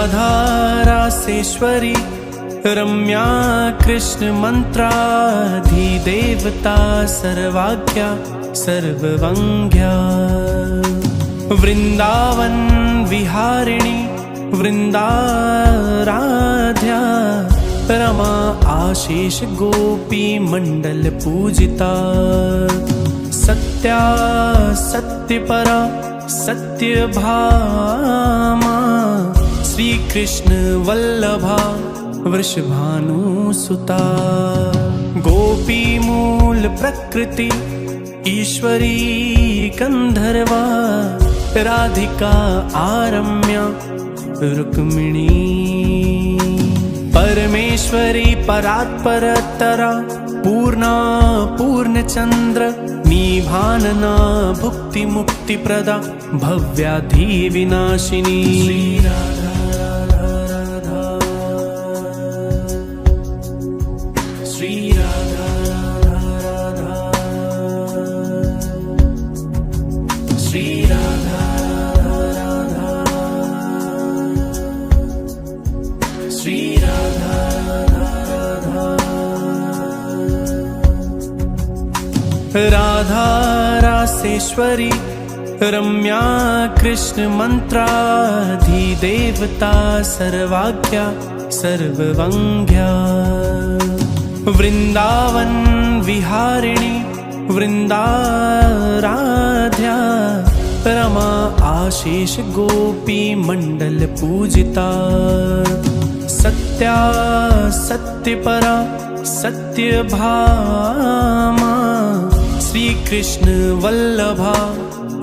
राधा रासेश्वरी रम्या कृष्ण मंत्राधिदेवता सर्वाज्ञा सर्ववंग्या वृंदावन विहारिणी वृंदाराध्या रमा आशीष गोपी मंडल पूजिता सत्या सत्यपरा सत्यभामा श्री कृष्ण वल्लभा वृषभानुसुता गोपी मूल प्रकृति ईश्वरी गंधर्वा राधिका आरम्या रुक्मिणी परमेश्वरी परात्परतरा पूर्णा पूर्णचंद्र निभानना भुक्ति मुक्ति प्रदा भव्याधि विनाशिनी श्री राधा राधा श्री राधा राधा श्री राधा राधा रासेश्वरी रम्या कृष्ण मंत्राधिदेवता सर्वाज्ञा सर्ववंग्या वृंदावन विहारिणी वृंदाराध्या रमा आशीष गोपी मंडल पूजिता सत्या सत्यपरा सत्यभामा श्री कृष्ण वल्लभा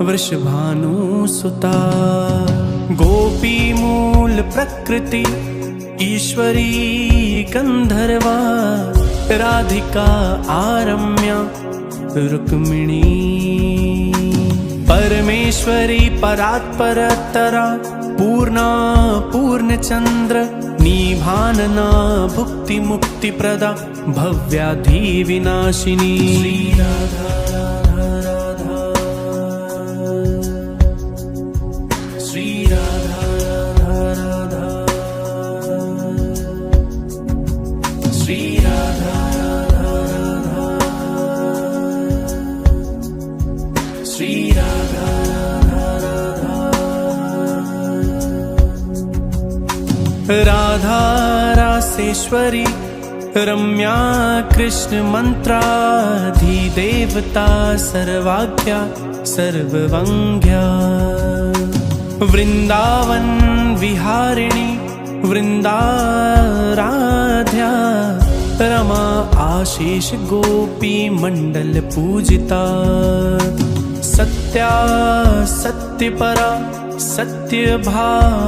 वृषभानुसुता गोपी मूल प्रकृति ईश्वरी गंधर्वा राधिका आरम्या रुक्मिणी परमेश्वरी परात्परतरा पूर्णा पूर्णचंद्र निभानना भुक्ति मुक्ति प्रदा भव्याधि विनाशिनी श्री राधा राधा श्री राधा राधा श्री राधा राधा श्री राधा राधा रासेश्वरी रम्या कृष्ण मंत्राधिदेवता सर्वाज्ञा सर्ववंग्या वृंदावन विहारिणी वृंदाराध्या रमा आशीष गोपी मंडल पूजिता सत्या सत्यपरा सत्यभामा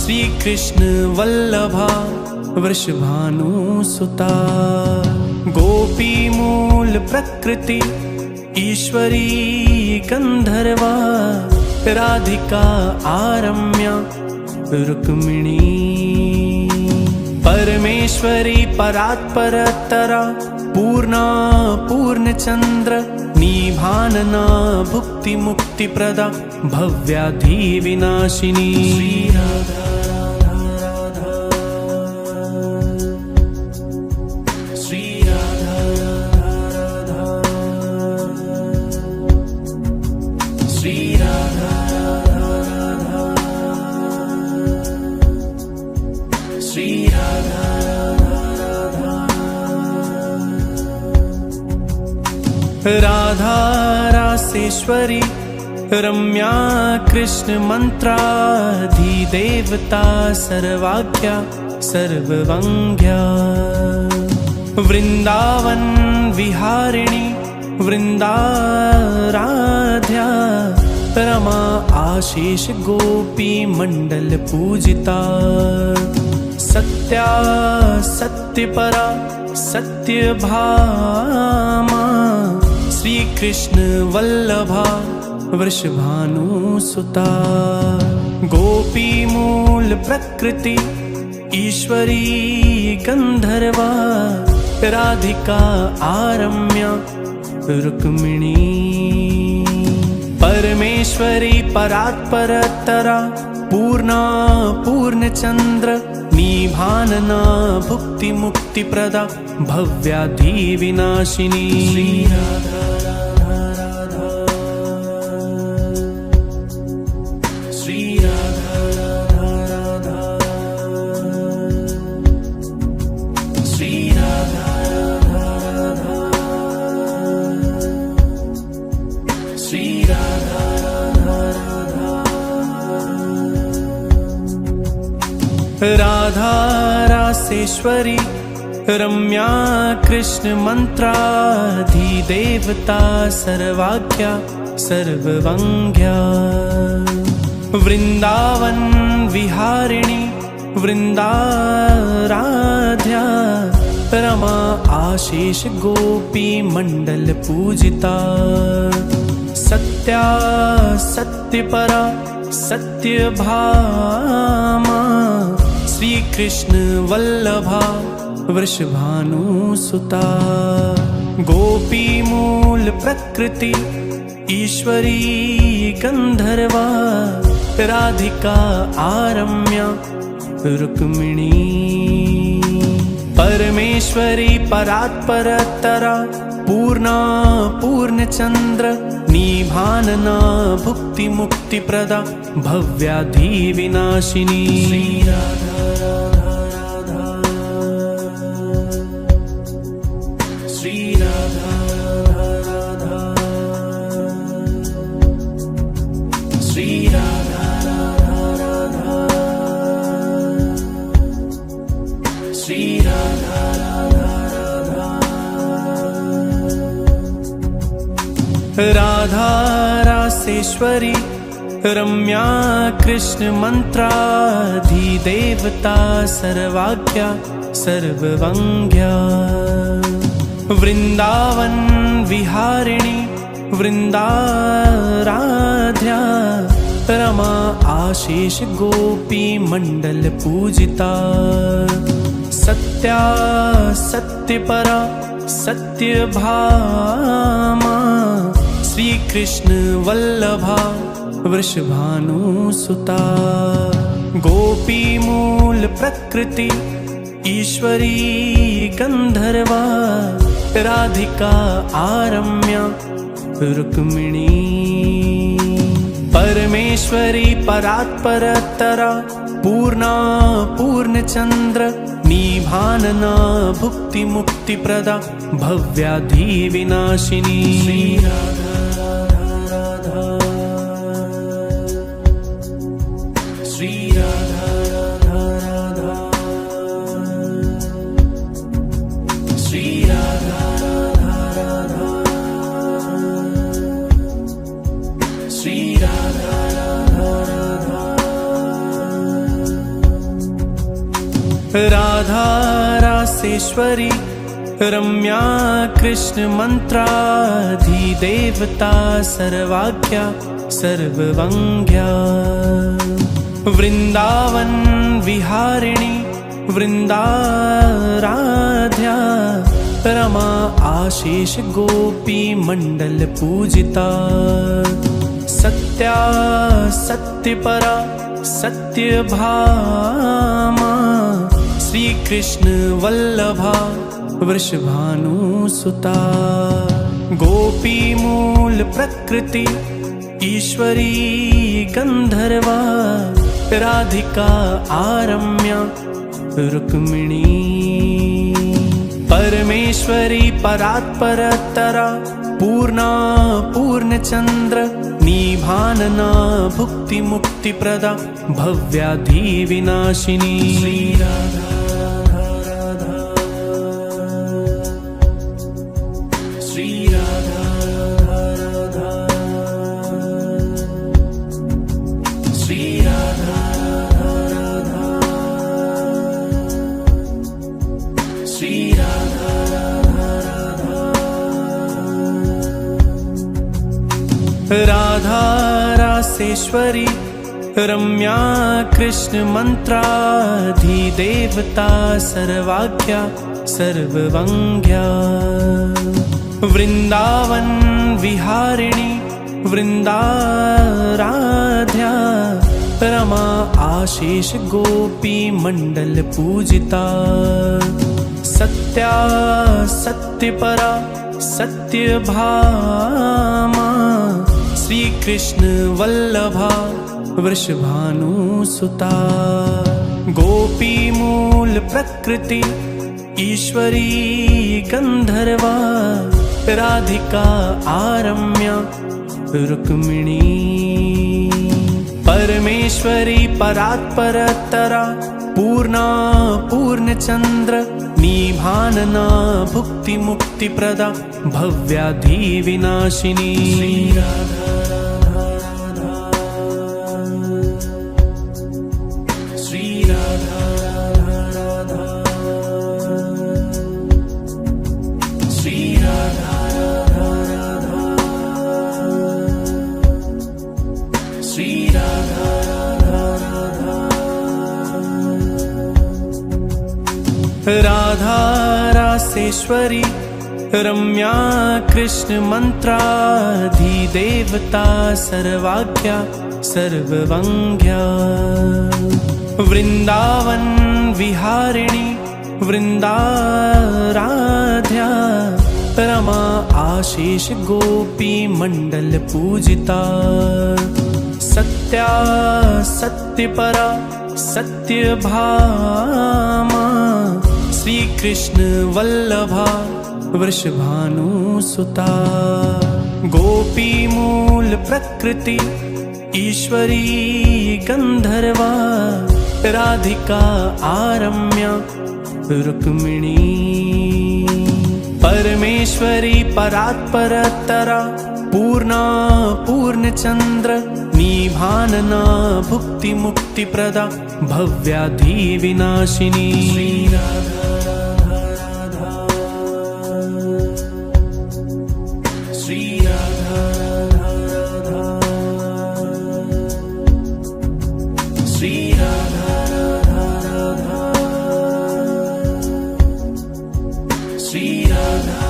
श्री कृष्ण वल्लभा वृषभानुसुता गोपी मूल प्रकृति ईश्वरी गंधर्वा राधिका आरम्या रुक्मिणी परमेश्वरी परात्परतरा पूर्णा पूर्णचंद्र निभानना भुक्ति मुक्ति प्रदा भव्याधि विनाशिनी श्री राधा श्री राधा श्री राधा श्री राधा राधा रासेश्वरी रम्या कृष्ण मंत्राधिदेवता सर्वाज्ञा सर्ववंग्या वृंदावन विहारिणी वृंदाराध्या रमा आशीष गोपी मंडल पूजिता सत्या सत्यपरा सत्यभामा श्री कृष्ण वल्लभा वृषभानुसुता गोपी मूल प्रकृति ईश्वरी गंधर्वा राधिका आरम्या रुक्मिणी परमेश्वरी परात्परतरा पूर्णा पूर्णचंद्र निभानना भुक्ति मुक्ति प्रदा भव्याधि विनाशिनी श्री राधा राधा श्री राधा राधा श्री राधा राधा श्री राधा राधा रासेश्वरी रम्या कृष्ण मंत्राधिदेवता सर्वाख्या सर्ववंग्या वृंदावन विहारिणी वृंदाराध्या रमा आशीष गोपी मंडल पूजिता सत्या सत्यपरा सत्यभामा श्री कृष्ण वल्लभा वृषभानुसुता गोपी मूल प्रकृति ईश्वरी गंधर्वा राधिका आरम्या रुक्मिणी परमेश्वरी परात्परतरा पूर्णा पूर्णचंद्र निभानना भुक्ति मुक्ति प्रदा भव्याधि विनाशिनी श्री राधा राधा श्री राधा राधा श्री राधा राधा श्री राधा राधा रासेश्वरी रम्या कृष्ण मंत्राधिदेवता सर्वाख्या सर्ववंग्या वृंदावन विहारिणी वृंदाराध्या रमा आशीष गोपी मंडल पूजिता सत्या सत्यपरा सत्यभामा श्री कृष्ण वल्लभा वृषभानुसुता गोपी मूल प्रकृति ईश्वरी गंधर्वा राधिका आरम्या रुक्मिणी परमेश्वरी परात्परतरा पूर्णा पूर्णचंद्र निभानना भुक्ति मुक्ति प्रदा भव्याधि विनाशिनी श्री राधा राधा श्री राधा राधा श्री राधा राधा श्री राधा राधा रासेश्वरी रम्या कृष्ण मंत्राधिदेवता सर्वाख्या सर्ववंग्या वृंदावन विहारिणी वृंदाराध्या रमा आशीष गोपी मंडल पूजिता सत्या सत्यपरा सत्यभामा श्री कृष्ण वल्लभा वृषभानुसुता गोपी मूल प्रकृति ईश्वरी गंधर्वा राधिका आरम्या रुक्मिणी परमेश्वरी परात्परतरा पूर्णा पूर्णचंद्र निभानना भुक्ति मुक्ति प्रदा भव्याधि विनाशिनी श्री राधा राधा श्री राधा राधा श्री राधा राधा श्री राधा राधा रासेश्वरी रम्या कृष्ण मंत्राधिदेवता सर्वाख्या सर्ववंग्या वृंदावन विहारिणी वृंदाराध्या रमा आशीष गोपी मंडल पूजिता। सत्या सत्यपरा सत्यभामा श्री कृष्ण वल्लभा वृषभानुसुता। गोपी मूल प्रकृति ईश्वरी गंधर्वा राधिका आरम्या रुक्मिणी। परमेश्वरी परात्परतरा पूर्णा पूर्णचंद्र निभानना भुक्ति मुक्ति प्रदा भव्याधि विनाशिनी। श्री राधा राधा श्री राधा राधा श्री राधा राधा रासेश्वरी रम्या कृष्ण मंत्राधिदेवता सर्वाज्ञा सर्ववंग्या। वृंदावन विहारिणी वृंदाराध्या रमा आशीष गोपी मंडल पूजिता। सत्या सत्यपरा सत्यभामा श्री कृष्ण वल्लभा वृषभानुसुता। गोपी मूल प्रकृति ईश्वरी गंधर्वा राधिका आरम्या रुक्मिणी। परमेश्वरी परात्परतरा पूर्णा पूर्णचंद्र निभानना भुक्ति मुक्ति प्रदा भव्याधि विनाशिनी। श्री राधा राधा श्री राधा राधा श्री राधा राधा श्री राधा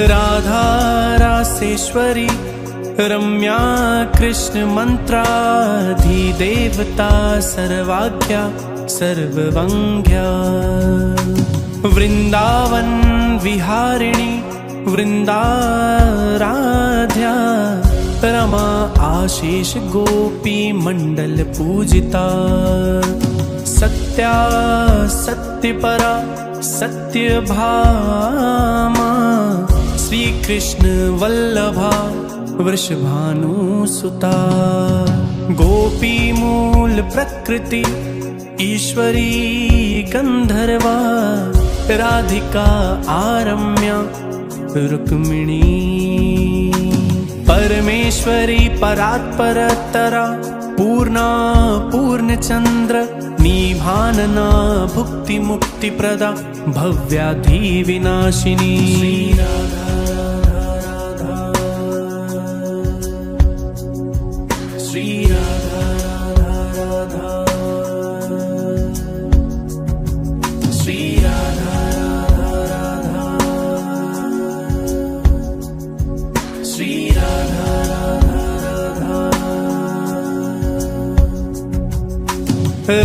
राधा रासेश्वरी रम्या कृष्ण मंत्राधिदेवता सर्वाज्ञा सर्ववंग्या। वृंदावन विहारिणी वृंदाराध्या रमा आशीष गोपी मंडल पूजिता। सत्या सत्यपरा सत्यभामा श्री कृष्ण वल्लभा वृषभानुसुता। गोपी मूल प्रकृति ईश्वरी गंधर्वा राधिका आरम्या रुक्मिणी। परमेश्वरी परात्परतरा पूर्णा पूर्णचंद्र निभानना भुक्ति मुक्ति प्रदा भव्याधि विनाशिनी। श्री राधा राधा श्री राधा राधा श्री राधा राधा श्री राधा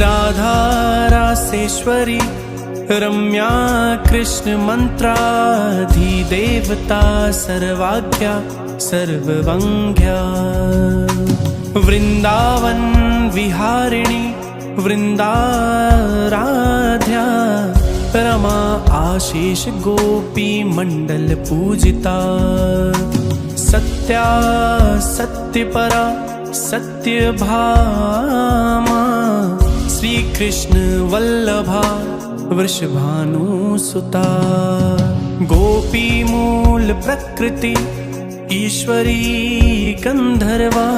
राधा रासेश्वरी रम्या कृष्ण मंत्राधिदेवता सर्वाज्ञा सर्ववंग्या। वृंदावन विहारिणी वृंदाराध्या रमा आशीष गोपी मंडल पूजिता। सत्या सत्यपरा सत्यभामा श्री कृष्ण वल्लभा वृषभानुसुता। गोपी मूल प्रकृति ईश्वरी गंधर्वा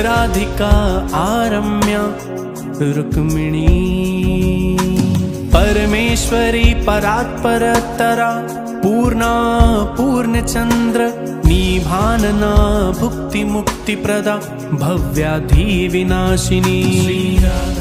राधिका आरम्या रुक्मिणी। परमेश्वरी परात्परतरा पूर्णा पूर्णचंद्र निभानना भुक्ति मुक्ति प्रदा भव्याधि विनाशिनी। श्री राधा